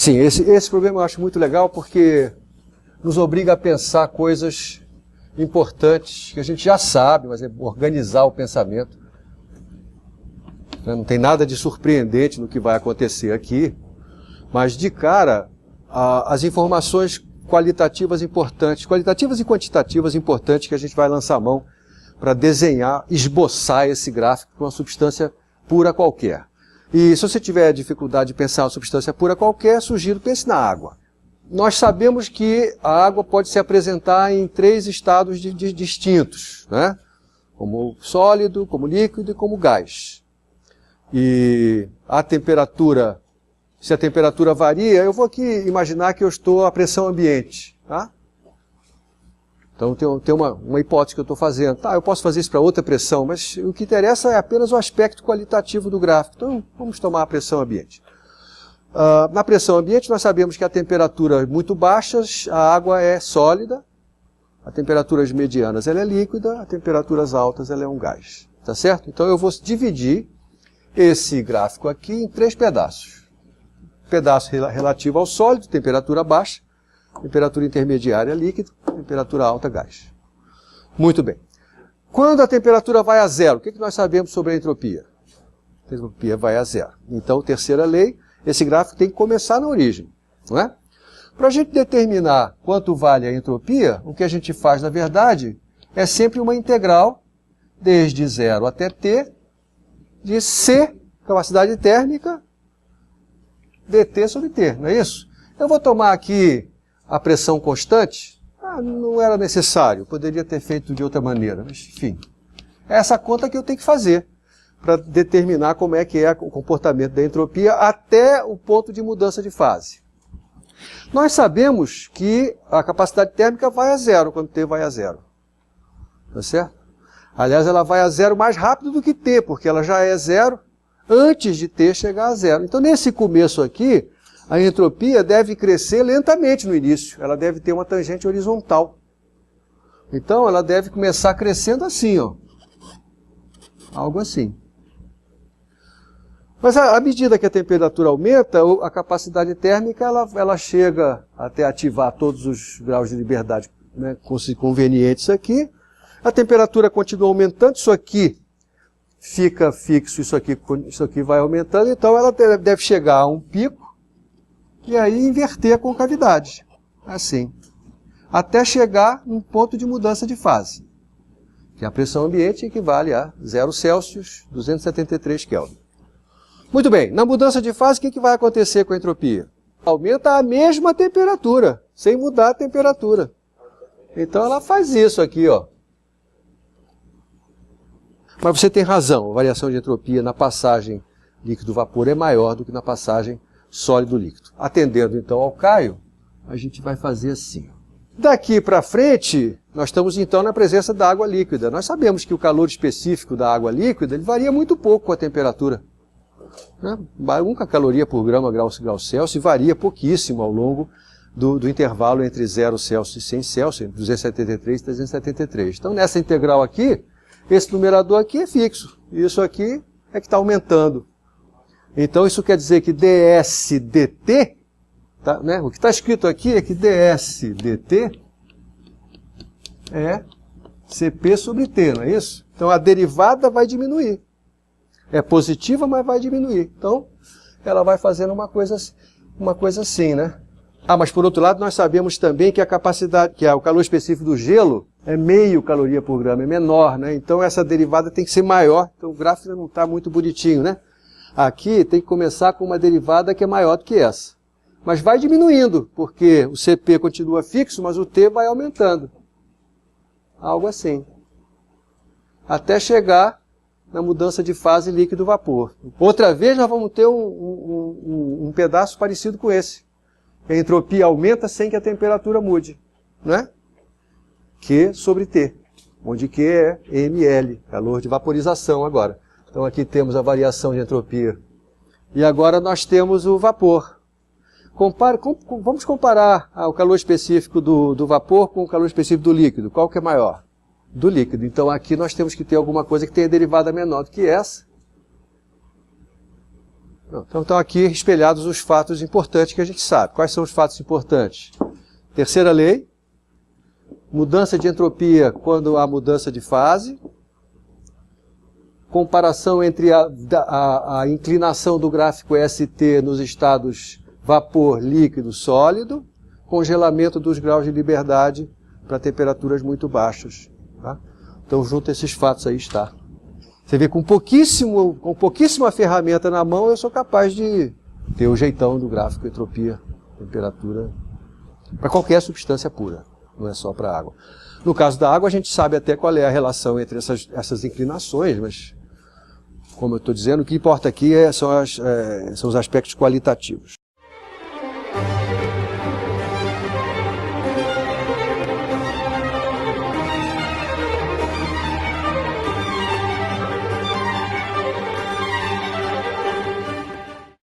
Sim, esse problema eu acho muito legal porque nos obriga a pensar coisas importantes que a gente já sabe, mas é organizar o pensamento. Não tem nada de surpreendente no que vai acontecer aqui, mas de cara, as informações qualitativas importantes, qualitativas e quantitativas importantes que a gente vai lançar a mão para desenhar, esboçar esse gráfico para uma substância pura qualquer. E se você tiver dificuldade de pensar uma substância pura qualquer, sugiro pense na água. Nós sabemos que a água pode se apresentar em 3 estados distintos, né? Como sólido, como líquido e como gás. E a temperatura, se a temperatura varia, eu vou aqui imaginar que eu estou à pressão ambiente, tá? Então tem uma hipótese que eu estou fazendo. Tá, eu posso fazer isso para outra pressão, mas o que interessa é apenas o aspecto qualitativo do gráfico. Então vamos tomar a pressão ambiente. Na pressão ambiente nós sabemos que a temperaturas muito baixas, a água é sólida, a temperaturas medianas ela é líquida, a temperaturas altas ela é um gás. Tá certo? Então eu vou dividir esse gráfico aqui em 3 pedaços. Pedaço relativo ao sólido, temperatura baixa, temperatura intermediária líquido, temperatura alta gás. Muito bem. Quando a temperatura vai a zero, o que nós sabemos sobre a entropia? A entropia vai a zero. Então, terceira lei, esse gráfico tem que começar na origem, não é? Para a gente determinar quanto vale a entropia, o que a gente faz, na verdade, é sempre uma integral desde zero até t de C, capacidade térmica, dt sobre t, não é isso? Eu vou tomar aqui a pressão constante. Não era necessário, poderia ter feito de outra maneira, mas enfim. É essa conta que eu tenho que fazer para determinar como é que é o comportamento da entropia até o ponto de mudança de fase. Nós sabemos que a capacidade térmica vai a zero quando T vai a zero. Tá certo? Aliás, ela vai a zero mais rápido do que T, porque ela já é zero antes de T chegar a zero. Então, nesse começo aqui, a entropia deve crescer lentamente no início. Ela deve ter uma tangente horizontal. Então, ela deve começar crescendo assim, ó. Algo assim. Mas à medida que a temperatura aumenta, a capacidade térmica ela chega até ativar todos os graus de liberdade, né, convenientes aqui. A temperatura continua aumentando, isso aqui fica fixo, isso aqui vai aumentando, então ela deve chegar a um pico e aí inverter a concavidade, assim, até chegar num ponto de mudança de fase, que a pressão ambiente equivale a 0 Celsius, 273 Kelvin. Muito bem, na mudança de fase, o que vai acontecer com a entropia? Aumenta a mesma temperatura, sem mudar a temperatura. Então ela faz isso aqui, ó. Mas você tem razão, a variação de entropia na passagem líquido-vapor é maior do que na passagem sólido-líquido. Atendendo então ao Caio, a gente vai fazer assim. Daqui para frente, nós estamos então na presença da água líquida. Nós sabemos que o calor específico da água líquida ele varia muito pouco com a temperatura. 1 caloria por grau Celsius varia pouquíssimo ao longo do intervalo entre 0 Celsius e 100 Celsius, entre 273 e 373. Então nessa integral aqui, esse numerador aqui é fixo, e isso aqui é que está aumentando. Então isso quer dizer que ds dt, tá, né? O que está escrito aqui é que ds dt é Cp sobre T, não é isso? Então a derivada vai diminuir. É positiva, mas vai diminuir. Então ela vai fazendo uma coisa assim, né? Mas por outro lado nós sabemos também que a capacidade, que o calor específico do gelo é meio caloria por grama, é menor, né? Então essa derivada tem que ser maior. Então o gráfico não está muito bonitinho, né? Aqui tem que começar com uma derivada que é maior do que essa. Mas vai diminuindo, porque o Cp continua fixo, mas o T vai aumentando. Algo assim. Até chegar na mudança de fase líquido-vapor. Outra vez nós vamos ter um pedaço parecido com esse. A entropia aumenta sem que a temperatura mude, né? Q sobre T, onde Q é ml, calor de vaporização agora. Então aqui temos a variação de entropia. E agora nós temos o vapor. Vamos comparar o calor específico do vapor com o calor específico do líquido. Qual que é maior? Do líquido. Então aqui nós temos que ter alguma coisa que tenha derivada menor do que essa. Então estão aqui espelhados os fatos importantes que a gente sabe. Quais são os fatos importantes? Terceira lei, mudança de entropia quando há mudança de fase, comparação entre a inclinação do gráfico ST nos estados vapor, líquido, sólido, congelamento dos graus de liberdade para temperaturas muito baixas. Tá? Então, junto a esses fatos aí está. Você vê, com pouquíssima ferramenta na mão, eu sou capaz de ter o jeitão do gráfico entropia, temperatura, para qualquer substância pura, não é só para água. No caso da água, a gente sabe até qual é a relação entre essas inclinações, mas, como eu estou dizendo, o que importa aqui são os aspectos qualitativos.